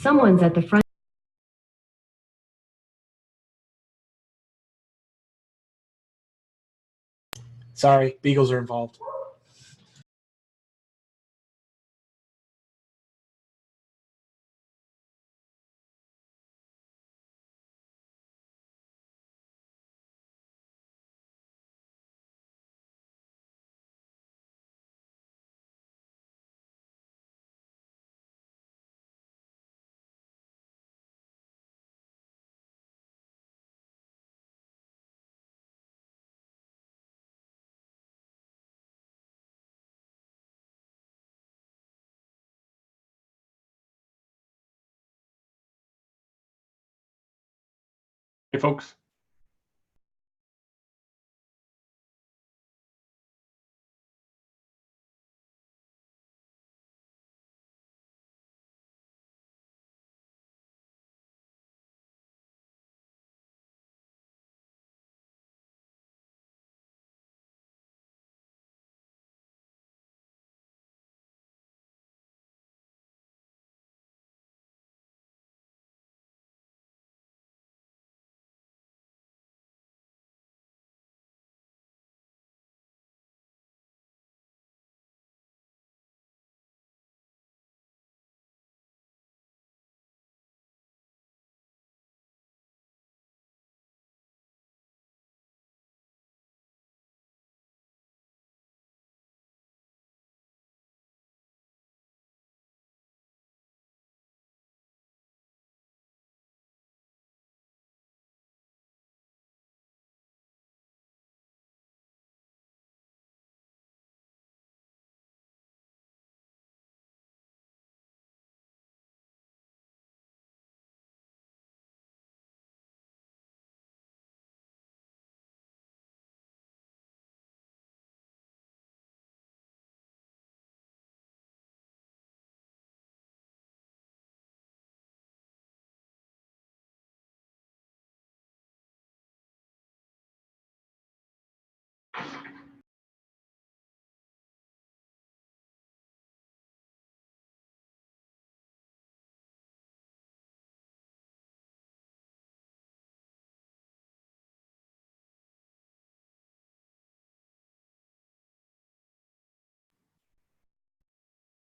Someone's at the front. Sorry, beagles are involved. Hey, folks.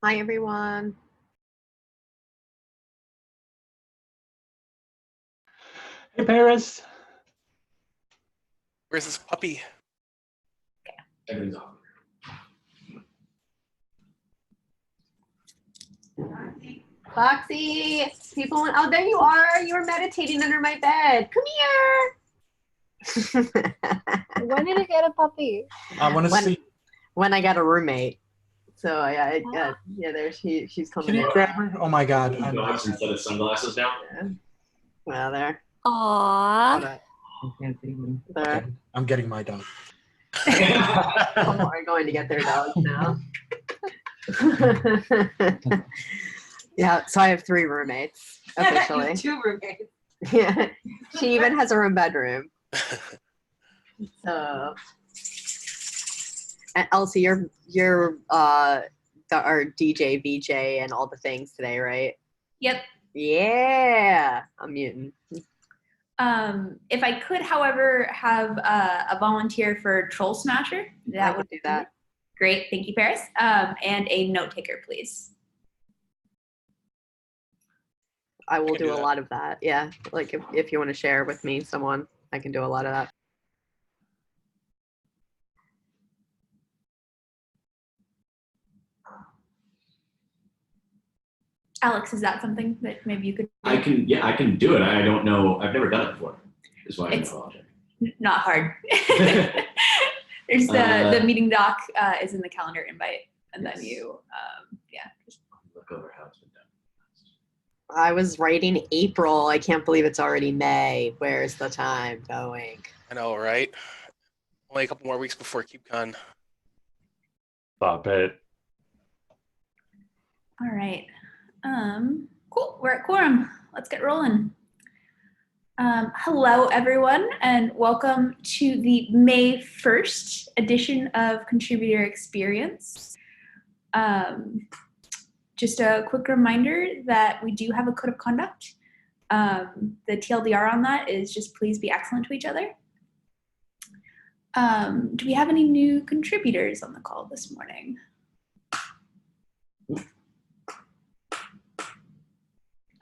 Hi, everyone. Hey, Paris. Where's this puppy? Everything's off. Foxy, people, oh, there you are. You were meditating under my bed. Come here. When did you get a puppy? I want to see. When I got a roommate. So yeah, there she's coming Can you in. grab her? Oh my God. Dogs instead of sunglasses now. Yeah. Well, there. Aww. There. I'm getting my dog. People are going to get their dogs now. Yeah, so I have 3 roommates officially. 2 roommates. Yeah, she even has her own bedroom. So, and Elsie, you're our DJ, VJ, and all the things today, right? Yep. Yeah, I'm mutant. If I could, however, have a volunteer for Troll Smasher, that would do that. Great, thank you, Paris. And a note taker, please. I will do a lot of that. Yeah, like if you want to share with me someone, I can do a lot of that. Alex, is that something that maybe you could do? I can do it. I don't know. I've never done it before. Is why I apologize. Not hard. There's the meeting doc is in the calendar invite, and then you, just look over how it's been done. I was writing April. I can't believe it's already May. Where's the time going? I know, right? Only a couple more weeks before KubeCon. Stop it. all right. Cool, we're at quorum. Let's get rolling. Hello, everyone, and welcome to the May 1st edition of Contributor Experience. Just a quick reminder that we do have a code of conduct. The TLDR on that is just please be excellent to each other. Do we have any new contributors on the call this morning?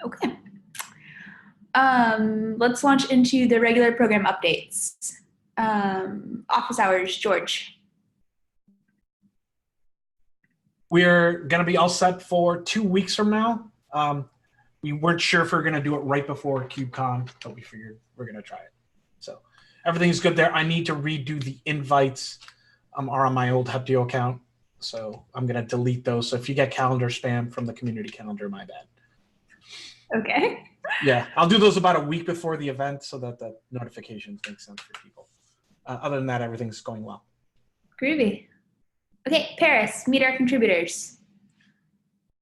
Okay. Let's launch into the regular program updates. Office hours, George. We're going to be all set for 2 weeks from now. We weren't sure if we were going to do it right before KubeCon, but we figured we're going to try it. So everything's good there. I need to redo the invites are on my old Heptio account. So I'm going to delete those. So if you get calendar spam from the community calendar, my bad. Okay. Yeah, I'll do those about a week before the event so that the notifications make sense for people. Other than that, everything's going well. Groovy. Okay, Paris, meet our contributors.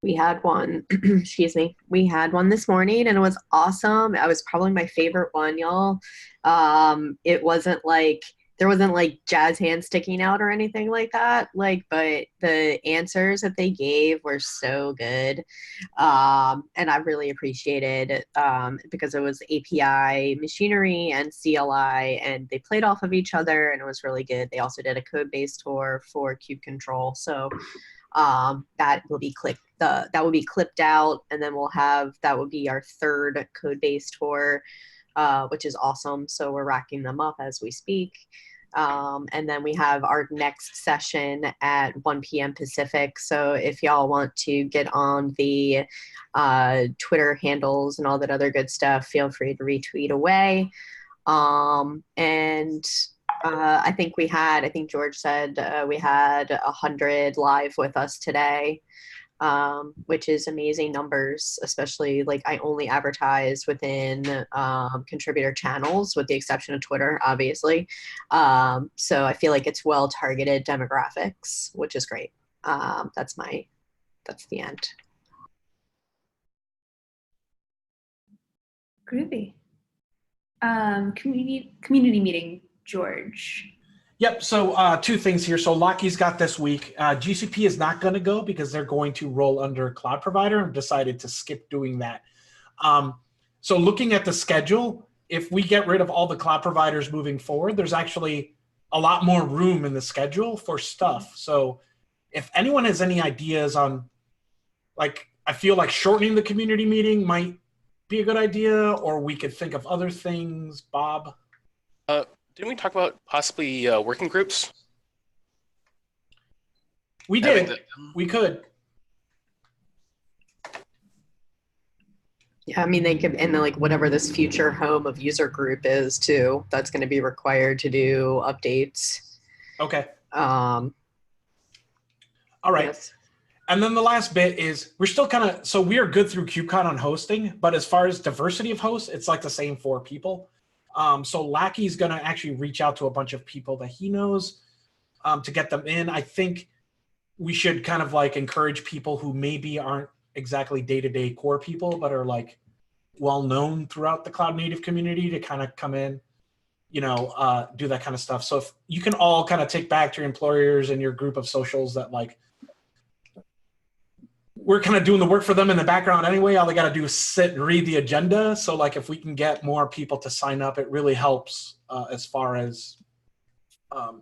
We had one, excuse me. We had one this morning and it was awesome. It was probably my favorite one, y'all. It wasn't like, there wasn't like jazz hands sticking out or anything like that. But the answers that they gave were so good. And I really appreciated it because it was API machinery and CLI and they played off of each other and it was really good. They also did a code-based tour for Kube Control. So that will be that will be clipped out and then we'll have, that would be our third code-based tour, which is awesome. So we're racking them up as we speak. And then we have our next session at 1 p.m. Pacific. So if y'all want to get on the Twitter handles and all that other good stuff, feel free to retweet away. I think George said we had 100 live with us today, which is amazing numbers, especially like I only advertise within contributor channels with the exception of Twitter, obviously. So I feel like it's well targeted demographics, which is great. That's the end. Groovy. Community meeting, George. Yep, so 2 things here. So Lockheed's got this week. GCP is not going to go because they're going to roll under cloud provider and decided to skip doing that. So looking at the schedule, if we get rid of all the cloud providers moving forward, there's actually a lot more room in the schedule for stuff. So if anyone has any ideas on, like, I feel like shortening the community meeting might be a good idea, or we could think of other things. Bob? Didn't we talk about possibly working groups? We did. We could. Yeah, I mean, they could, and then like whatever this future home of user group is too, that's going to be required to do updates. Okay. All right. Yes. And then the last bit is we're still kind of, so we are good through KubeCon on hosting, but as far as diversity of hosts, it's like the same 4 people. So Lackey's going to actually reach out to a bunch of people that he knows to get them in. I think we should kind of like encourage people who maybe aren't exactly day-to-day core people, but are like well-known throughout the cloud native community to kind of come in, do that kind of stuff. So if you can all kind of take back to your employers and your group of socials that like, we're kind of doing the work for them in the background anyway. All they got to do is sit and read the agenda. So like if we can get more people to sign up, it really helps as far as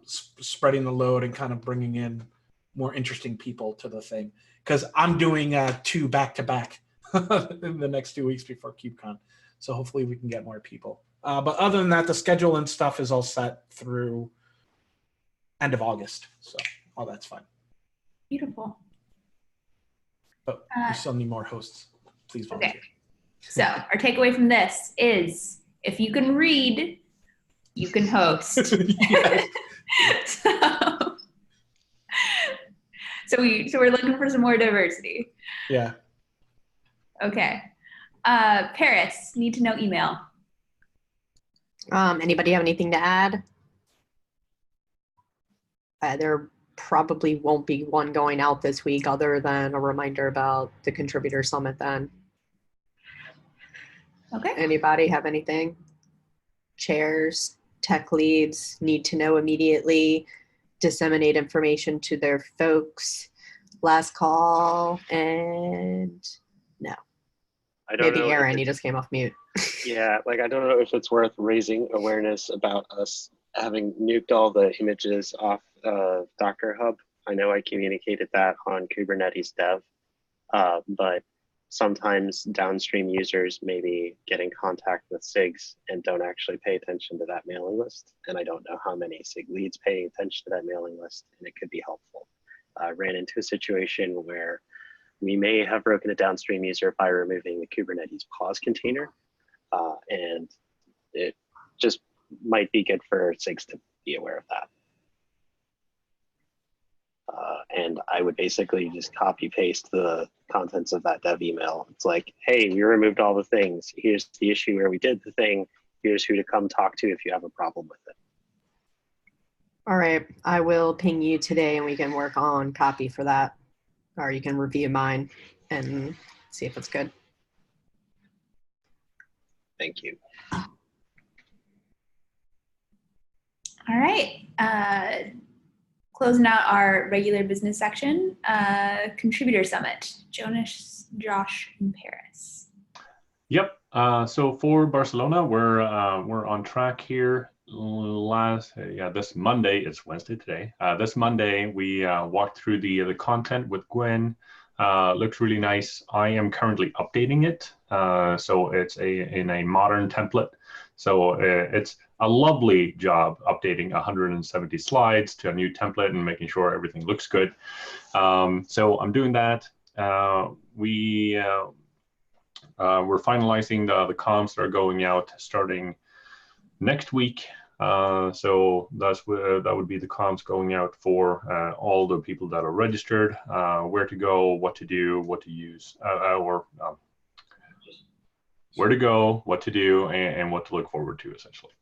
spreading the load and kind of bringing in more interesting people to the thing. Because I'm doing 2 back-to-back in the next 2 weeks before KubeCon. So hopefully we can get more people. But other than that, the schedule and stuff is all set through end of August. So all that's fine. Beautiful. But we still need more hosts. Please volunteer. Okay. So our takeaway from this is if you can read, you can host. Yes. So we're looking for some more diversity. Yeah. Okay. Paris, need to know email. Anybody have anything to add? There probably won't be one going out this week other than a reminder about the contributor summit then. Okay. Anybody have anything? Chairs, tech leads need to know immediately, disseminate information to their folks, last call, and I don't maybe know. Aaron, you just came off mute. Yeah, like I don't know if it's worth raising awareness about us having nuked all the images off Docker Hub. I know I communicated that on Kubernetes dev, but sometimes downstream users maybe get in contact with SIGs and don't actually pay attention to that mailing list. And I don't know how many SIG leads paying attention to that mailing list, and it could be helpful. I ran into a situation where we may have broken a downstream user by removing the Kubernetes pause container. And it just might be good for SIGs to be aware of that. And I would basically just copy paste the contents of that dev email. It's like, hey, we removed all the things. Here's the issue where we did the thing. Here's who to come talk to if you have a problem with it. All right, I will ping you today and we can work on copy for that. Or you can review mine and see if it's good. Thank you. All right. Closing out our regular business section, contributor summit, Jonas, Josh, and Paris. Yep. So for Barcelona, we're on track here. This Monday, it's Wednesday today. This Monday, we walked through the content with Gwen. Looks really nice. I am currently updating it. So it's in a modern template. So it's a lovely job updating 170 slides to a new template and making sure everything looks good. So I'm doing that. We're finalizing the comms that are going out starting next week. So that would be the comms going out for all the people that are registered, where to go, what to do, what to use, where to go, what to do, and what to look forward to, essentially.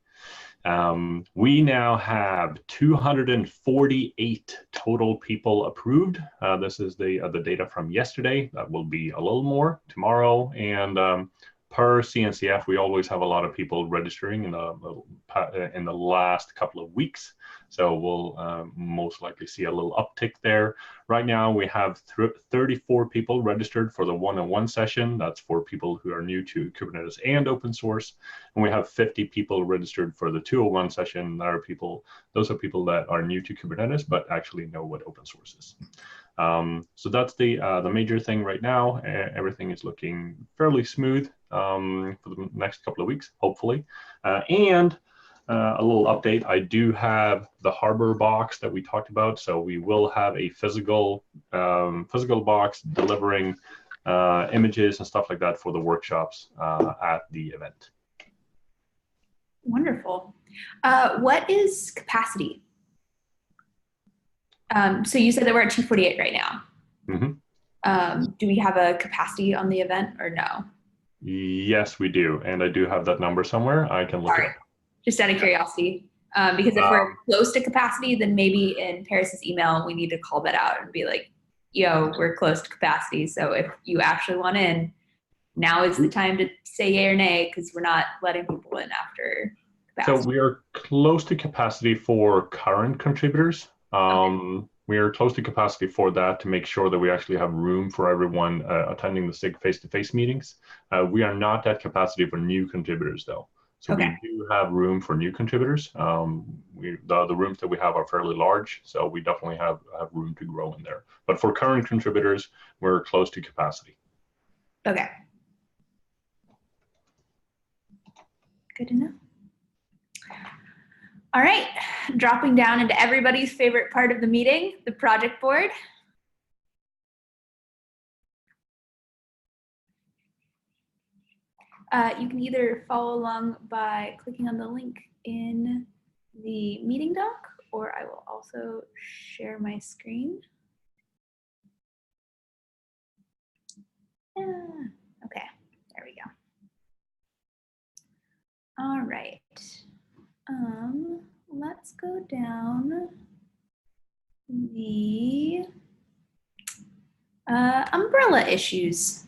We now have 248 total people approved. This is the data from yesterday. That will be a little more tomorrow. And per CNCF, we always have a lot of people registering in the last couple of weeks. So we'll most likely see a little uptick there. Right now, we have 34 people registered for the one-on-one session. That's for people who are new to Kubernetes and open source. And we have 50 people registered for the 201 session. Those are people that are new to Kubernetes, but actually know what open source is. So that's the major thing right now. Everything is looking fairly smooth for the next couple of weeks, hopefully. And a little update, I do have the Harbor box that we talked about. So we will have a physical box delivering images and stuff like that for the workshops at the event. Wonderful. What is capacity? So you said that we're at 248 right now. Mm-hmm. Do we have a capacity on the event or no? Yes, we do. And I do have that number somewhere. I can look it up. Just out of curiosity. Because if we're close to capacity, then maybe in Paris's email, we need to call that out and be like, yo, we're close to capacity. So if you actually want in, now is the time to say yay or nay, because we're not letting people in after capacity. So we are close to capacity for current contributors. Okay. We are close to capacity for that to make sure that we actually have room for everyone attending the SIG face-to-face meetings. We are not at capacity for new contributors, though. So Okay. we do have room for new contributors. The rooms that we have are fairly large, so we definitely have room to grow in there. But for current contributors, we're close to capacity. Okay. Good to know. All right, dropping down into everybody's favorite part of the meeting, the project board. You can either follow along by clicking on the link in the meeting doc, or I will also share my screen. Okay, there we go. All right. Let's go down the umbrella issues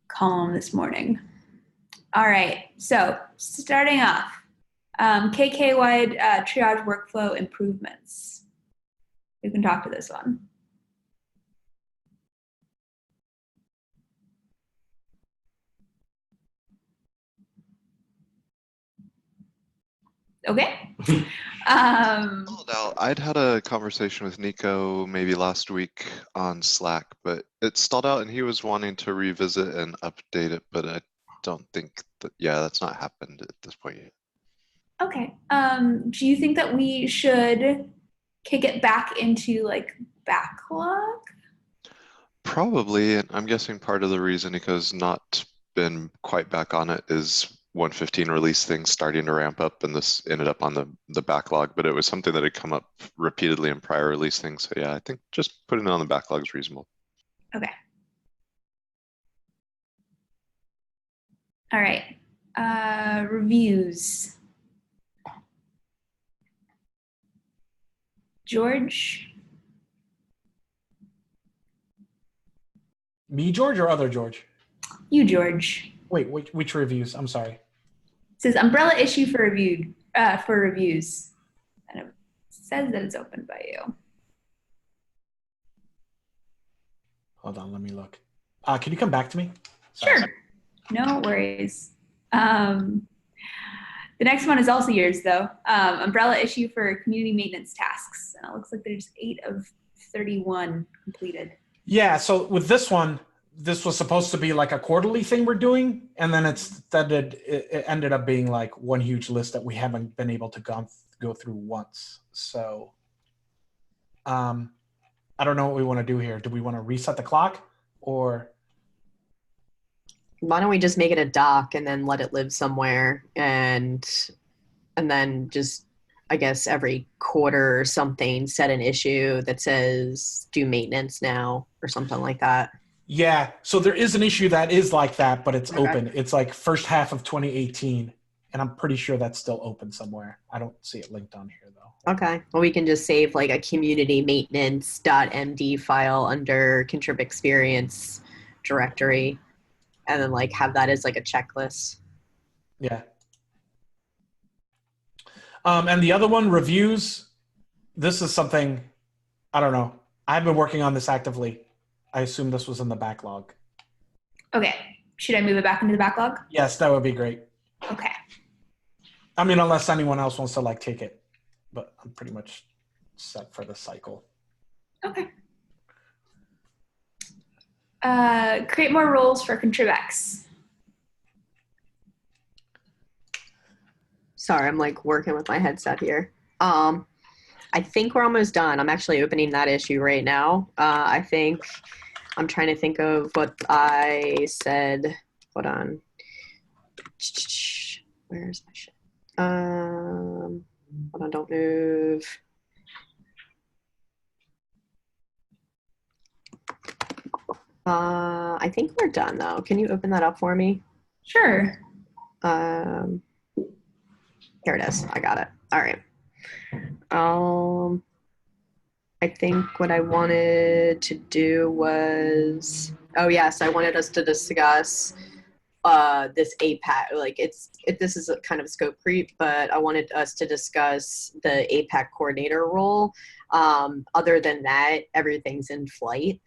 column this morning. All right, so starting off, KK-wide triage workflow improvements. You can talk to this one. Okay. Stalled out. I'd had a conversation with Nico maybe last week on Slack, but it stalled out and he was wanting to revisit and update it, but I don't think that, yeah, that's not happened at this point yet. Okay. Do you think that we should kick it back into like backlog? Probably, and I'm guessing part of the reason Nico's not been quite back on it is 115 release things starting to ramp up, and this ended up on the backlog, but it was something that had come up repeatedly in prior release things. So yeah, I think just putting it on the backlog is reasonable. Okay. All right. Reviews. George? Me, George, or other George? You, George. Wait, which reviews? I'm sorry. It says umbrella issue for reviews. And it says that it's opened by you. Hold on, let me look. Can you come back to me? Sure. No worries. The next one is also yours, though. Umbrella issue for community maintenance tasks. And it looks like there's 8 of 31 completed. Yeah, so with this one, this was supposed to be like a quarterly thing we're doing, and then it ended up being like one huge list that we haven't been able to go through once. So I don't know what we want to do here. Do we want to reset the clock, or why don't we just make it a doc and then let it live somewhere, and then just, I guess, every quarter or something set an issue that says do maintenance now or something like that. Yeah, so there is an issue that is like that, but it's Okay. open. It's like first half of 2018, and I'm pretty sure that's still open somewhere. I don't see it linked on here though. Okay. Well, we can just save like a community maintenance.md file under contrib experience directory, and then like have that as like a checklist. Yeah. And the other one, reviews. This is something, I don't know. I've been working on this actively. I assume this was in the backlog. Okay. Should I move it back into the backlog? Yes, that would be great. Okay. I mean, unless anyone else wants to like take it, but I'm pretty much set for the cycle. Okay. Create more roles for contribx. Sorry, I'm like working with my headset here. I think we're almost done. I'm actually opening that issue right now. I think I'm trying to think of what I said. Hold on. Where's my shit? Hold on, don't move. I think we're done though. Can you open that up for me? Sure. Here it is. I got it. All right. I think what I wanted to do was, oh yes, I wanted us to discuss this APAC. Like this is a kind of scope creep, but I wanted us to discuss the APAC coordinator role. Other than that, everything's in flight.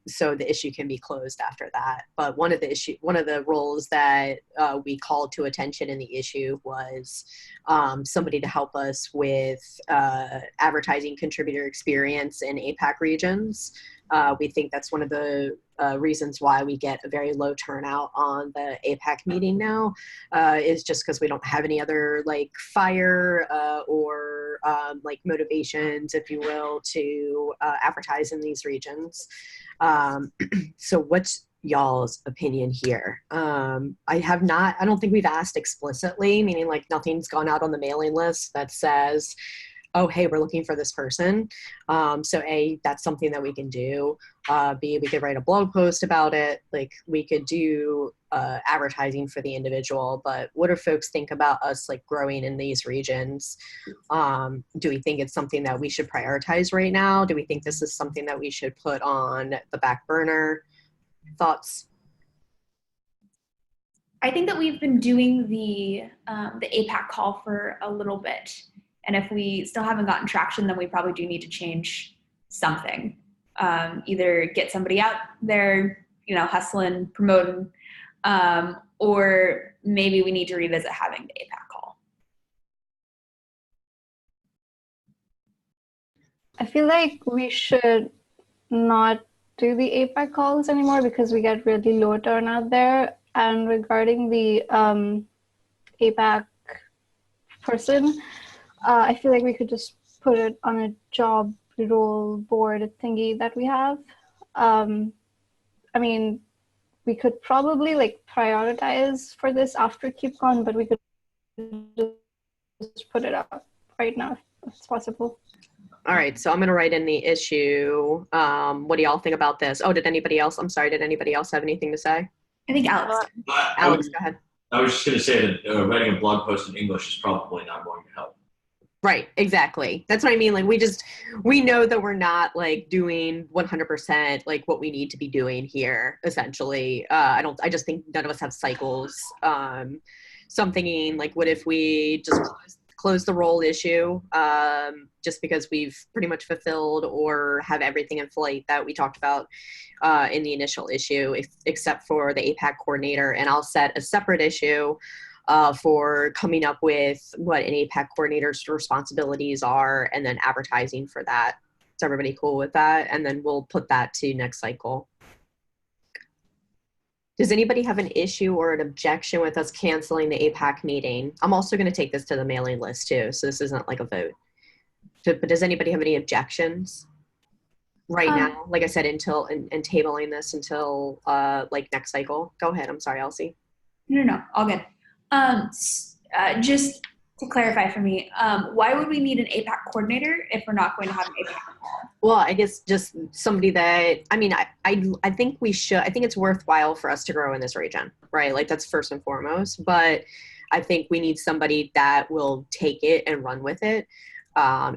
So the issue can be closed after that. But one of the roles that we called to attention in the issue was somebody to help us with advertising contributor experience in APAC regions. We think that's one of the reasons why we get a very low turnout on the APAC meeting now, is just because we don't have any other like fire or like motivations, if you will, to advertise in these regions. So what's y'all's opinion here? I don't think we've asked explicitly, meaning like nothing's gone out on the mailing list that says, oh, hey, we're looking for this person. So A, that's something that we can do. B, we could write a blog post about it. Like we could do advertising for the individual, but what do folks think about us like growing in these regions? Do we think it's something that we should prioritize right now? Do we think this is something that we should put on the back burner? Thoughts? I think that we've been doing the APAC call for a little bit. And if we still haven't gotten traction, then we probably do need to change something. Either get somebody out there, hustling, promoting, or maybe we need to revisit having the APAC call. I feel like we should not do the APAC calls anymore because we get really low turnout there. And regarding the APAC person, I feel like we could just put it on a job role board thingy that we have. I mean, we could probably like prioritize for this after KubeCon, but we could just put it up right now if it's possible. All right, so I'm going to write in the issue. What do y'all think about this? Oh, did anybody else have anything to say? I think Alex. Alex, go ahead. I was just going to say that writing a blog post in English is probably not going to help. Right, exactly. That's what I mean. Like we know that we're not like doing 100% like what we need to be doing here, essentially. I just think none of us have cycles. So I'm thinking like, what if we just close the role issue just because we've pretty much fulfilled or have everything in flight that we talked about in the initial issue, except for the APAC coordinator. And I'll set a separate issue for coming up with what an APAC coordinator's responsibilities are and then advertising for that. Is everybody cool with that? And then we'll put that to next cycle. Does anybody have an issue or an objection with us canceling the APAC meeting? I'm also going to take this to the mailing list too, so this isn't like a vote. But does anybody have any objections right now? Like I said, until and tabling this until like next cycle. Go ahead. I'm sorry, Elsie. No, all good. Just to clarify for me, why would we need an APAC coordinator if we're not going to have an APAC call? Well, I guess just somebody that, I mean, I think we should, I think it's worthwhile for us to grow in this region, right? Like that's first and foremost, but I think we need somebody that will take it and run with it,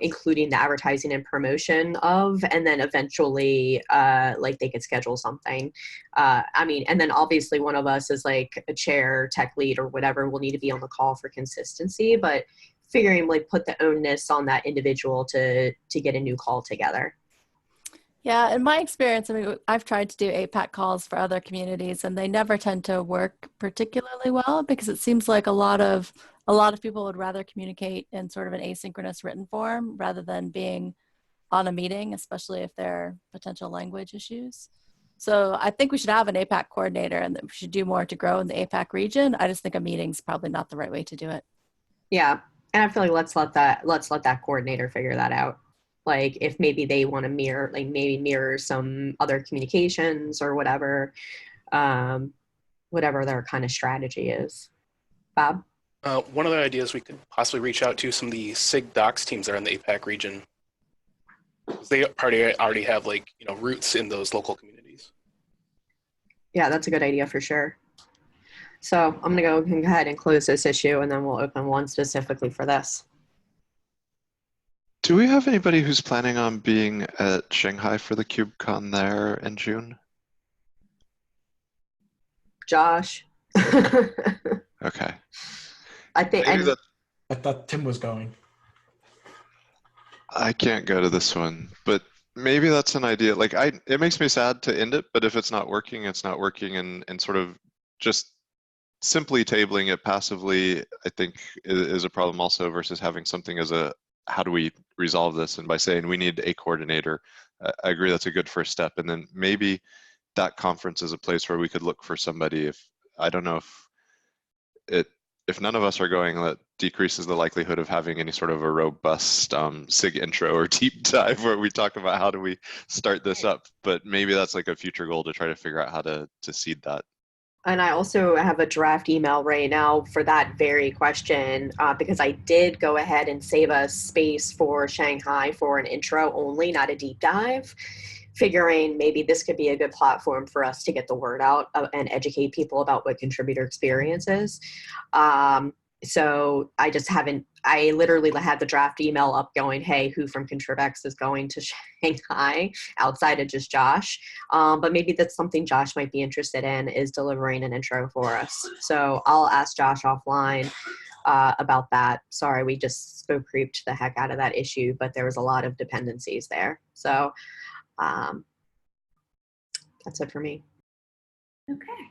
including the advertising and promotion of, and then eventually like they could schedule something. I mean, and then obviously one of us is like a chair, tech lead or whatever will need to be on the call for consistency, but figuring like put the onus on that individual to get a new call together. Yeah, in my experience, I mean, I've tried to do APAC calls for other communities and they never tend to work particularly well because it seems like a lot of people would rather communicate in sort of an asynchronous written form rather than being on a meeting, especially if there are potential language issues. So I think we should have an APAC coordinator and that we should do more to grow in the APAC region. I just think a meeting's probably not the right way to do it. Yeah, and I feel like let's let that coordinator figure that out. Like if maybe they want to mirror some other communications or whatever, whatever their kind of strategy is. Bob? One of the ideas we could possibly reach out to some of the SIG docs teams that are in the APAC region. They already have like, roots in those local communities. Yeah, that's a good idea for sure. So I'm going to go ahead and close this issue and then we'll open one specifically for this. Do we have anybody who's planning on being at Shanghai for the KubeCon there in June? Josh. Okay. I thought Tim was going. I can't go to this one, but maybe that's an idea. Like it makes me sad to end it, but if it's not working, it's not working, and sort of just simply tabling it passively, I think is a problem also versus having something as a, how do we resolve this? And by saying we need a coordinator, I agree that's a good first step. And then maybe that conference is a place where we could look for somebody. If I don't know if none of us are going, that decreases the likelihood of having any sort of a robust SIG intro or deep dive where we talk about how do we start this up. But maybe that's like a future goal to try to figure out how to seed that. And I also have a draft email right now for that very question because I did go ahead and save a space for Shanghai for an intro only, not a deep dive, figuring maybe this could be a good platform for us to get the word out and educate people about what contributor experience is. So I literally had the draft email up going, hey, who from Contribex is going to Shanghai outside of just Josh? But maybe that's something Josh might be interested in, is delivering an intro for us. So I'll ask Josh offline about that. Sorry, we just spoke creeped the heck out of that issue, but there was a lot of dependencies there. So that's it for me. Okay.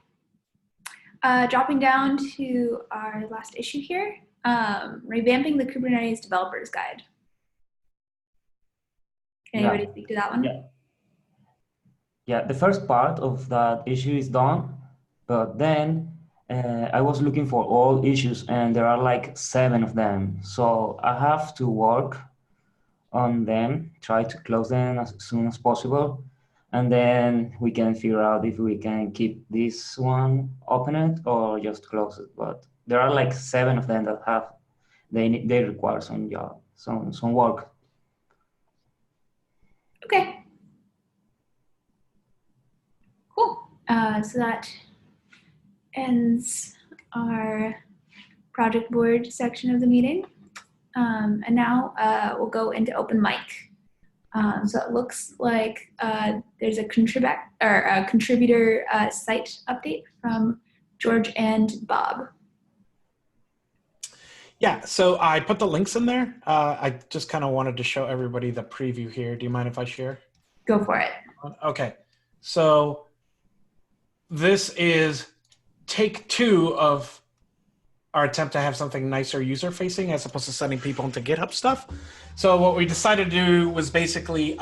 Dropping down to our last issue here, revamping the Kubernetes Developers Guide. Can anybody speak to that one? Yeah. Yeah, the first part of that issue is done, but then I was looking for all issues and there are like 7 of them. So I have to work on them, try to close them as soon as possible. And then we can figure out if we can keep this one open or just close it. But there are like 7 of them that have, they require some job, some work. Okay. Cool. So that ends our project board section of the meeting. And now we'll go into open mic. So it looks like there's a contributor site update from George and Bob. Yeah, so I put the links in there. I just kind of wanted to show everybody the preview here. Do you mind if I share? Go for it. Okay, so this is take 2 of our attempt to have something nicer user-facing as opposed to sending people into GitHub stuff. So what we decided to do was basically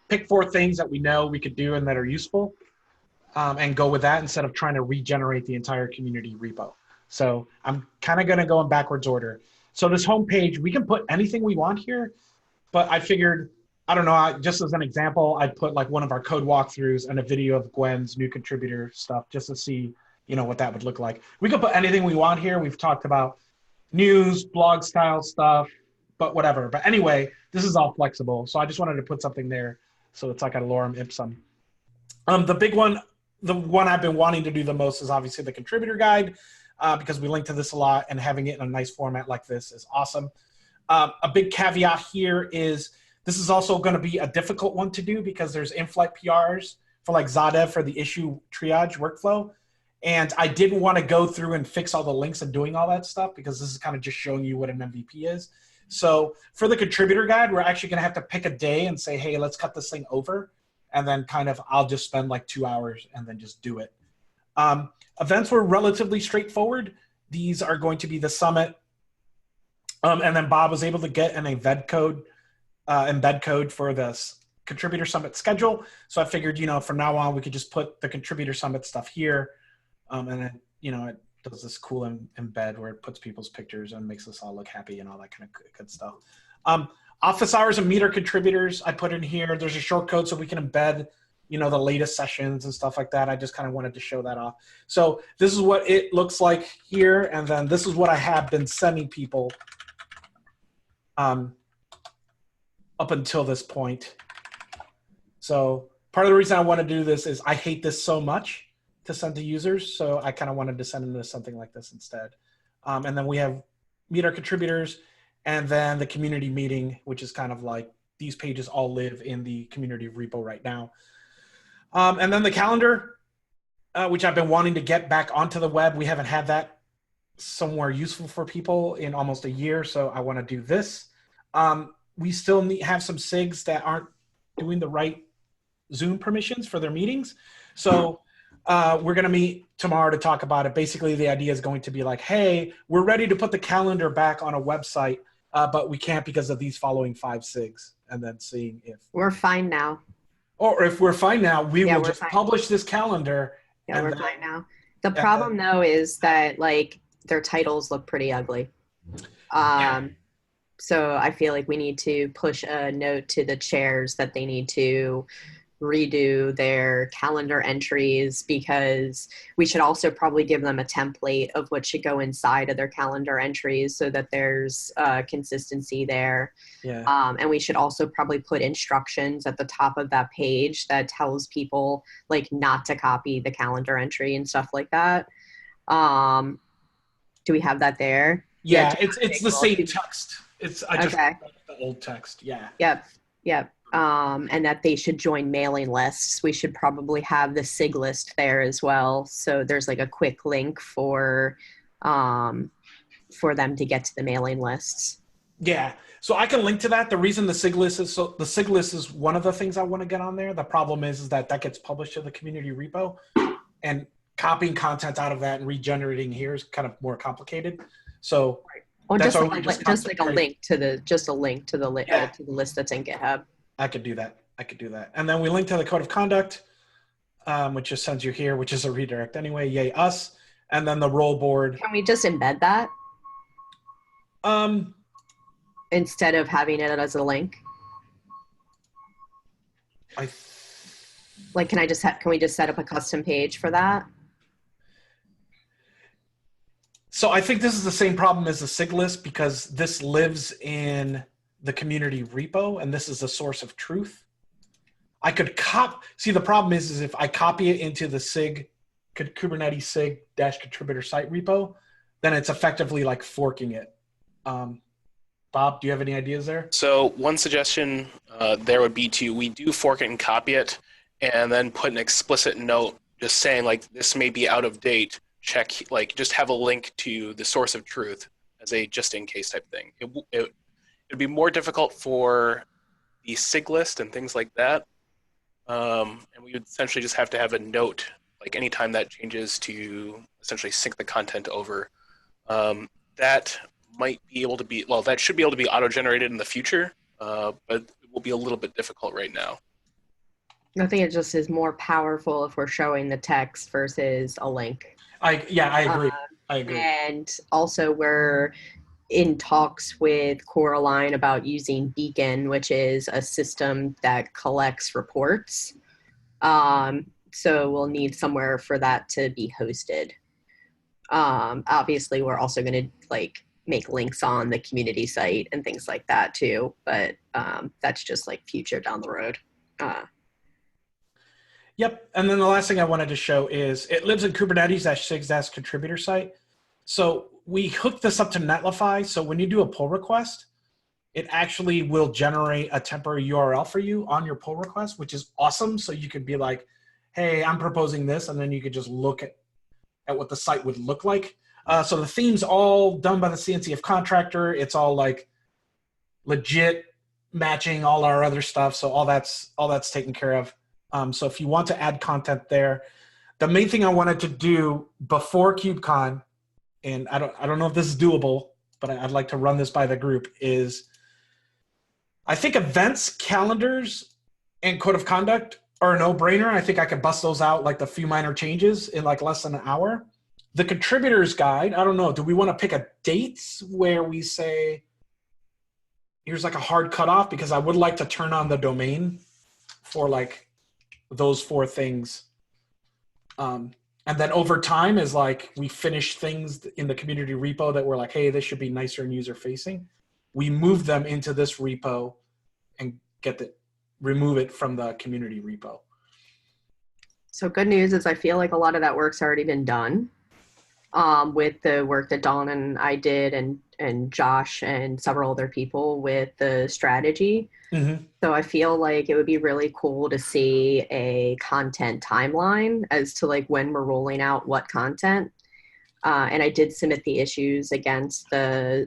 pick 4 things that we know we could do and that are useful, and go with that instead of trying to regenerate the entire community repo. So I'm kind of going to go in backwards order. So this homepage, we can put anything we want here, but I figured, I don't know, just as an example, I'd put like one of our code walkthroughs and a video of Gwen's new contributor stuff just to see, you know, what that would look like. We could put anything we want here. We've talked about news, blog style stuff, but whatever. But anyway, this is all flexible. So I just wanted to put something there so it's like a lorem ipsum. The big one, the one I've been wanting to do the most is obviously the contributor guide, because we link to this a lot, and having it in a nice format like this is awesome. A big caveat here is this is also going to be a difficult one to do because there's in-flight PRs for like Zadev for the issue triage workflow. And I didn't want to go through and fix all the links and doing all that stuff because this is kind of just showing you what an MVP is. So for the contributor guide, we're actually going to have to pick a day and say, hey, let's cut this thing over. And then kind of, I'll just spend like 2 hours and then just do it. Events were relatively straightforward. These are going to be the summit. And then Bob was able to get an embed code for this contributor summit schedule. So I figured, you know, from now on, we could just put the contributor summit stuff here. And then, you know, it does this cool embed where it puts people's pictures and makes us all look happy and all that kind of good stuff. Office hours and meet our contributors I put in here. There's a short code so we can embed, you know, the latest sessions and stuff like that. I just kind of wanted to show that off. So this is what it looks like here. And then this is what I have been sending people up until this point. So part of the reason I want to do this is I hate this so much to send to users. So I kind of wanted to send them to something like this instead. And then we have meet our contributors and then the community meeting, which is kind of like these pages all live in the community repo right now. And then the calendar, which I've been wanting to get back onto the web. We haven't had that somewhere useful for people in almost a year. So I want to do this. We still have some SIGs that aren't doing the right Zoom permissions for their meetings. So we're going to meet tomorrow to talk about it. Basically, the idea is going to be like, hey, we're ready to put the calendar back on a website, but we can't because of these following 5 SIGs. And then seeing if we're fine now. Or if we're fine now, we will just publish this calendar. Yeah, we're fine now. The problem though is that like their titles look pretty ugly. So I feel like we need to push a note to the chairs that they need to redo their calendar entries, because we should also probably give them a template of what should go inside of their calendar entries so that there's consistency there. Yeah. And we should also probably put instructions at the top of that page that tells people like not to copy the calendar entry and stuff like that. Do we have that there? Yeah, it's the same text. I just the old text. Yeah. Yep. And that they should join mailing lists. We should probably have the SIG list there as well. So there's like a quick link for them to get to the mailing lists. Yeah. So I can link to that. The reason the SIG list is one of the things I want to get on there. The problem is that gets published to the community repo, and copying content out of that and regenerating here is kind of more complicated. So Or That's just why like, we just just like a concentrate- link to the Yeah. to the list that's in GitHub. I could do that. And then we link to the code of conduct, which just sends you here, which is a redirect anyway. Yay us. And then the roll board. Can we just embed that Um, instead of having it as a link? Like, can we just set up a custom page for that? So I think this is the same problem as the SIG list because this lives in the community repo and this is the source of truth. I could see the problem is if I copy it into the SIG, Kubernetes SIG -contributor site repo, then it's effectively like forking it. Bob, do you have any ideas there? So one suggestion there would be we do fork it and copy it, and then put an explicit note just saying like this may be out of date. Check, like just have a link to the source of truth as a just in case type thing. It'd be more difficult for the SIG list and things like that, and we would essentially just have to have a note like anytime that changes to essentially sync the content over. That might be able to be, well, that should be able to be auto-generated in the future, but it will be a little bit difficult right now. I think it just is more powerful if we're showing the text versus a link. I agree. I agree. And also we're in talks with Coraline about using Beacon, which is a system that collects reports. So we'll need somewhere for that to be hosted. Obviously, we're also going to like make links on the community site and things like that too, but that's just like future down the road. Yep. And then the last thing I wanted to show is it lives in Kubernetes -SIG -contributor site. So we hooked this up to Netlify. So when you do a pull request, it actually will generate a temporary URL for you on your pull request, which is awesome. So you could be like, hey, I'm proposing this. And then you could just look at what the site would look like. So the theme's all done by the CNCF contractor. It's all like legit matching all our other stuff. So all that's taken care of. So if you want to add content there, the main thing I wanted to do before KubeCon, and I don't know if this is doable, but I'd like to run this by the group, is I think events, calendars, and code of conduct are a no-brainer. I think I could bust those out like the few minor changes in like less than an hour. The contributors guide, I don't know, do we want to pick a date where we say, here's like a hard cutoff? Because I would like to turn on the domain for like those 4 things. And then over time is like we finish things in the community repo that we're like, hey, this should be nicer and user facing. We move them into this repo and remove it from the community repo. So good news is I feel like a lot of that work's already been done with the work that Dawn and I did and Josh and several other people with the strategy. Mm-hmm. So I feel like it would be really cool to see a content timeline as to like when we're rolling out what content. And I did submit the issues against the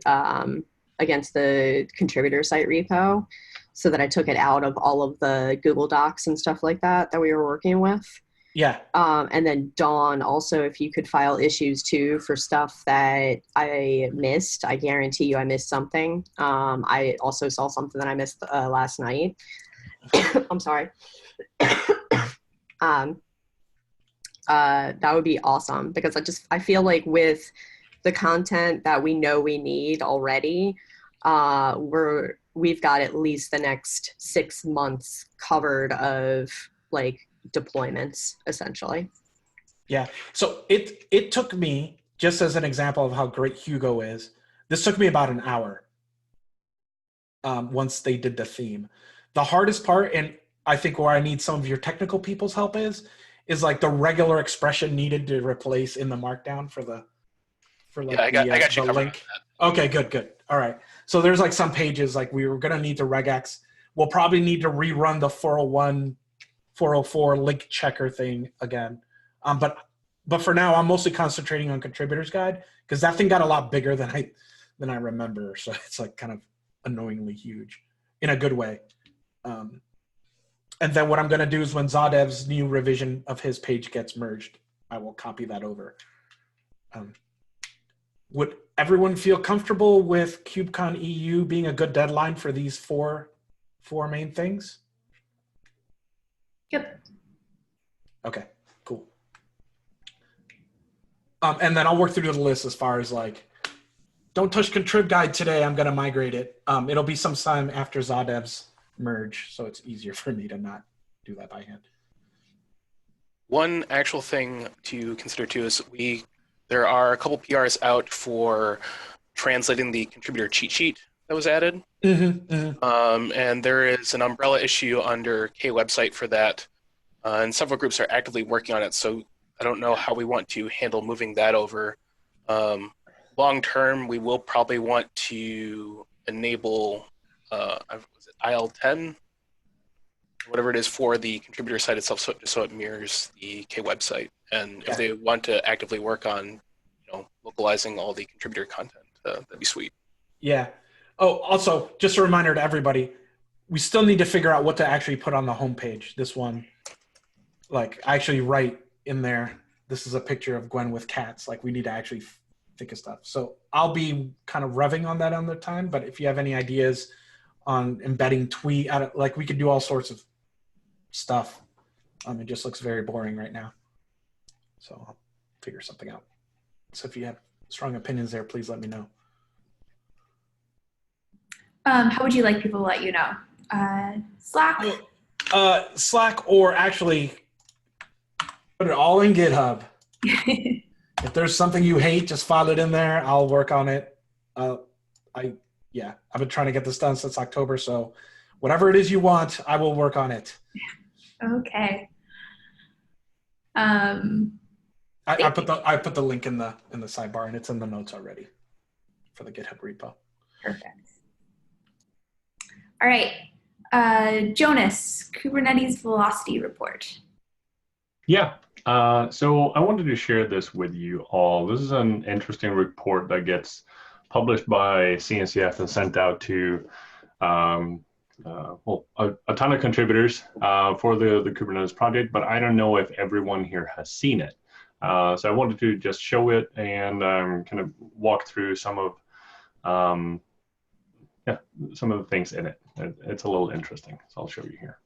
contributor site repo so that I took it out of all of the Google Docs and stuff like that we were working with. Yeah. And then Dawn, also, if you could file issues too for stuff that I missed, I guarantee you I missed something. I also saw something that I missed last night. I'm sorry. That would be awesome because I feel like with the content that we know we need already, we've got at least the next 6 months covered of like deployments essentially. Yeah. So it took me, just as an example of how great Hugo is, this took me about an hour once they did the theme. The hardest part, and I think where I need some of your technical people's help is like the regular expression needed to replace in the markdown for I got you the link. Okay, good. All right. So there's like some pages like we were going to need to regex. We'll probably need to rerun the 401 404 link checker thing again. But for now, I'm mostly concentrating on contributors guide because that thing got a lot bigger than I remember. So it's like kind of annoyingly huge in a good way. And then what I'm going to do is when Zadev's new revision of his page gets merged, I will copy that over. everyone feel comfortable with KubeCon EU being a good deadline for these four main things? Yep. Okay, cool. And then I'll work through the list as far as like, don't touch contrib guide today. I'm going to migrate it. It'll be sometime after Zadev's merge, so it's easier for me to not do that by hand. One actual thing to consider too is there are a couple PRs out for translating the contributor cheat sheet that was added. And there is an umbrella issue under K website for that. And several groups are actively working on it, so I don't know how we want to handle moving that over. Long term, we will probably want to enable IL10, whatever it is, for the contributor site itself, so it mirrors the K website. And if they want to actively work on, localizing all the contributor content, that'd be sweet. Yeah. Oh, also, just a reminder to everybody, we still need to figure out what to actually put on the homepage. This one, like, I actually write in there, this is a picture of Gwen with cats. Like, we need to actually think of stuff. So I'll be kind of revving on that on the time, but if you have any ideas on embedding tweet, like, we could do all sorts of stuff. It just looks very boring right now. So I'll figure something out. So if you have strong opinions there, please let me know. How would you like people to let you know? Slack? Slack, or actually put it all in GitHub. If there's something you hate, just file it in there. I'll work on it. I've been trying to get this done since October, so whatever it is you want, I will work on it. Okay. I put the link in the sidebar, and it's in the notes already for the GitHub repo. Perfect. All right, Jonas, Kubernetes velocity report. Yeah. So I wanted to share this with you all. This is an interesting report that gets published by CNCF and sent out to a ton of contributors for the Kubernetes project, but I don't know if everyone here has seen it. So I wanted to just show it and kind of walk through some of the things in it. It's a little interesting, so I'll show you here.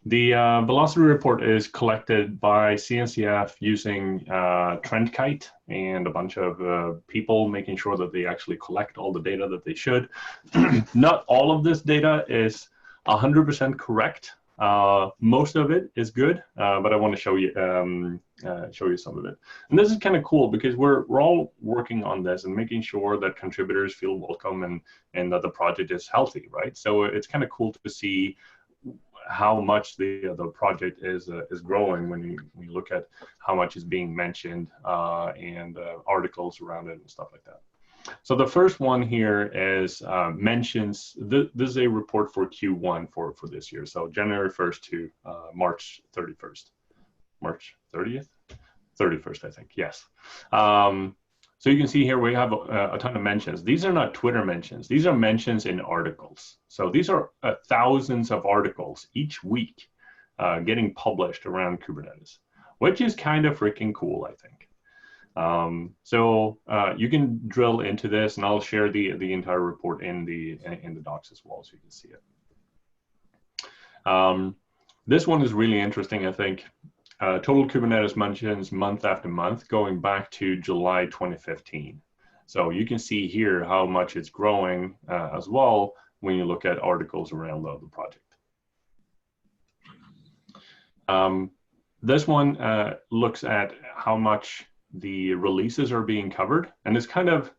The velocity report is collected by CNCF using TrendKite and a bunch of people making sure that they actually collect all the data that they should. Not all of this data is 100% correct. Most of it is good, but I want to show you some of it. And this is kind of cool because we're all working on this and making sure that contributors feel welcome and that the project is healthy, right? So it's kind of cool to see how much the project is growing when you look at how much is being mentioned and articles around it and stuff like that. So the first one here is mentions, this is a report for Q1 for this year. So January 1st to March 31st. March 30th? 31st, I think, yes. So you can see here we have a ton of mentions. These are not Twitter mentions. These are mentions in articles. So these are thousands of articles each week getting published around Kubernetes, which is kind of freaking cool, I think. So you can drill into this, and I'll share the entire report in the docs as well, so you can see it. This one is really interesting, I think. Total Kubernetes mentions month after month, going back to July 2015. So you can see here how much it's growing as well when you look at articles around the project. This one looks at how much the releases are being covered, and it's kind of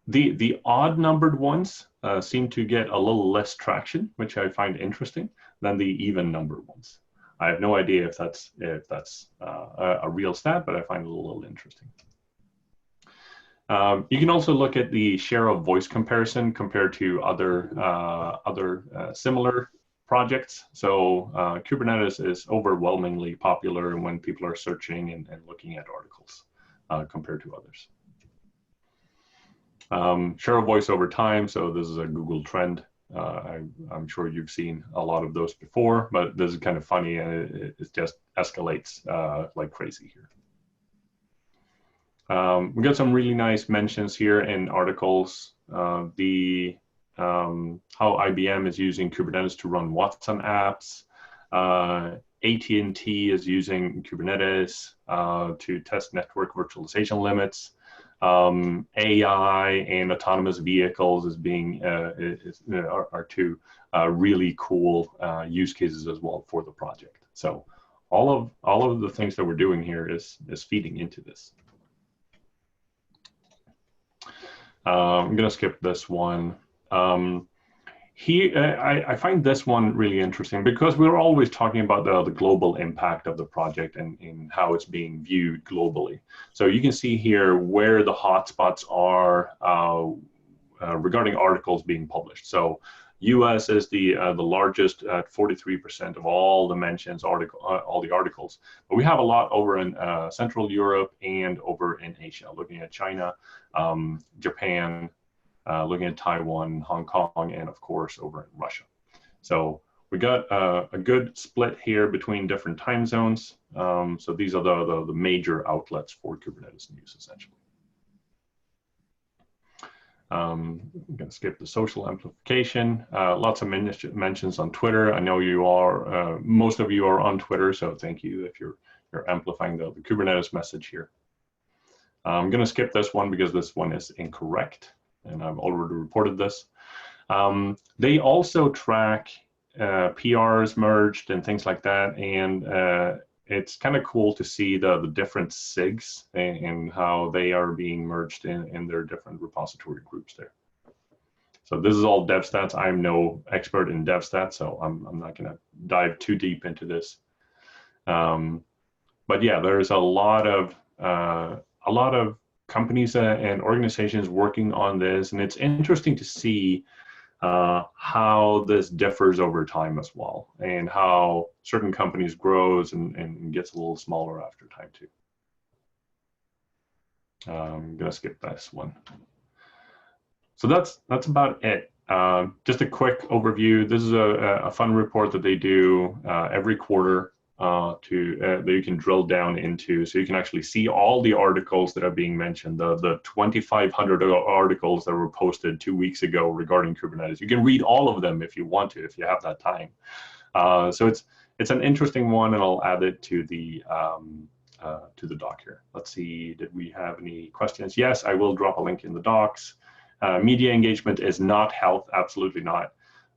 the odd numbered ones seem to get a little less traction, which I find interesting, than the even numbered ones. I have no idea if that's a real stat, but I find it a little interesting. You can also look at the share of voice comparison compared to other similar projects. So Kubernetes is overwhelmingly popular when people are searching and looking at articles compared to others. Share of voice over time. So this is a Google trend. I'm sure you've seen a lot of those before, but this is kind of funny, and it just escalates like crazy here. We got some really nice mentions here in articles. How IBM is using Kubernetes to run Watson apps. AT&T is using Kubernetes to test network virtualization limits. AI and autonomous vehicles is being are two really cool use cases as well for the project. So all of the things that we're doing here is feeding into this. I'm gonna skip this one. I find this one really interesting because we're always talking about the global impact of the project and how it's being viewed globally. So you can see here where the hotspots are regarding articles being published. So US is the largest at 43% of all the mentions, all the articles. But we have a lot over in Central Europe and over in Asia, looking at China, Japan, looking at Taiwan, Hong Kong, and of course over in Russia. So we got a good split here between different time zones. So these are the major outlets for Kubernetes news, essentially. I'm going to skip the social amplification. Lots of mentions on Twitter. I know you are, most of you are on Twitter, so thank you if you're amplifying the Kubernetes message here. I'm going to skip this one because this one is incorrect, and I've already reported this. They also track PRs merged and things like that, and it's kind of cool to see the different SIGs and how they are being merged in their different repository groups there. So this is all dev stats. I'm no expert in dev stats, so I'm not going to dive too deep into this. But yeah, there's a lot of companies and organizations working on this, and it's interesting to see how this differs over time as well, and how certain companies grows and gets a little smaller after time too. I'm gonna skip this one. So that's about it. Just a quick overview. This is a fun report that they do every quarter that you can drill down into, so you can actually see all the articles that are being mentioned, the 2,500 articles that were posted 2 weeks ago regarding Kubernetes. You can read all of them if you want to, if you have that time. So it's an interesting one, and I'll add it to the doc here. Let's see, did we have any questions? Yes, I will drop a link in the docs. Media engagement is not health, absolutely not.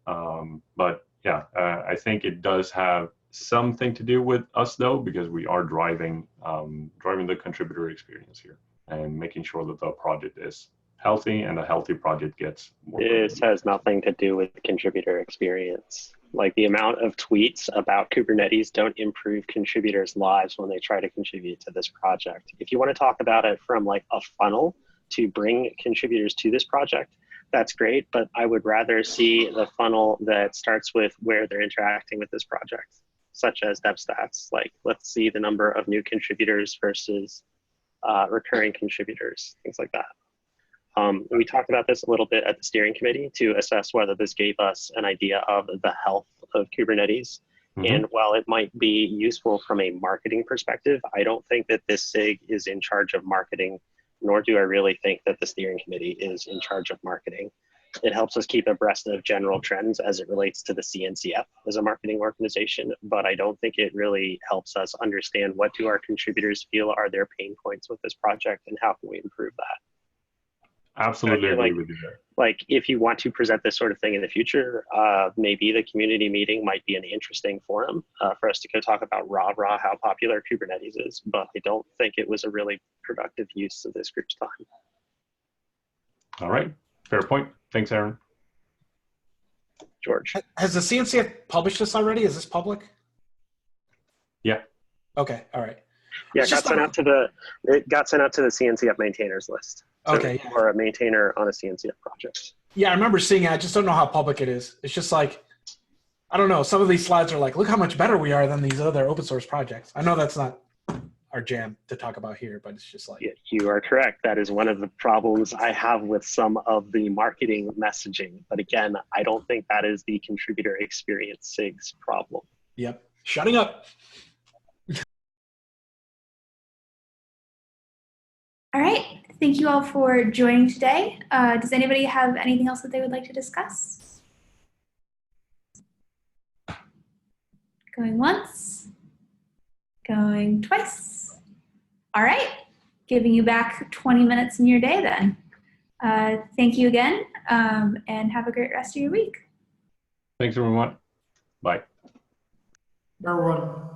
But yeah, I think it does have something to do with us though, because we are driving the contributor experience here and making sure that the project is healthy, and a healthy project gets more. This has nothing to do with contributor experience. Like, the amount of tweets about Kubernetes don't improve contributors' lives when they try to contribute to this project. If you want to talk about it from like a funnel to bring contributors to this project, that's great, but I would rather see the funnel that starts with where they're interacting with this project, such as dev stats. Like, let's see the number of new contributors versus recurring contributors, things like that. We talked about this a little bit at the steering committee to assess whether this gave us an idea of the health of Kubernetes. Mm-hmm. And while it might be useful from a marketing perspective, I don't think that this SIG is in charge of marketing, nor do I really think that the steering committee is in charge of marketing. It helps us keep abreast of general trends as it relates to the CNCF as a marketing organization, but I don't think it really helps us understand what do our contributors feel are their pain points with this project, and how can we improve that. Absolutely agree with you there. Like, if you want to present this sort of thing in the future, maybe the community meeting might be an interesting forum for us to go talk about raw how popular Kubernetes is, but I don't think it was a really productive use of this group's time. All right, fair point. Thanks, Aaron. George. Has the CNCF published this already? Is this public? Yeah. Okay, all right. Yeah, it got sent out to the CNCF maintainers list. So okay. Or a maintainer on a CNCF project. Yeah, I remember seeing it. I just don't know how public it is. It's just like, I don't know. Some of these slides are like, look how much better we are than these other open source projects. I know that's not our jam to talk about here, but it's just like. Yeah, you are correct. That is one of the problems I have with some of the marketing messaging. But again, I don't think that is the contributor experience SIG's problem. Yep. Shutting up. All right. Thank you all for joining today. Does anybody have anything else that they would like to discuss? Going once. Going twice. All right. Giving you back 20 minutes in your day then. Thank you again, and have a great rest of your week. Thanks, everyone. Bye. Everyone.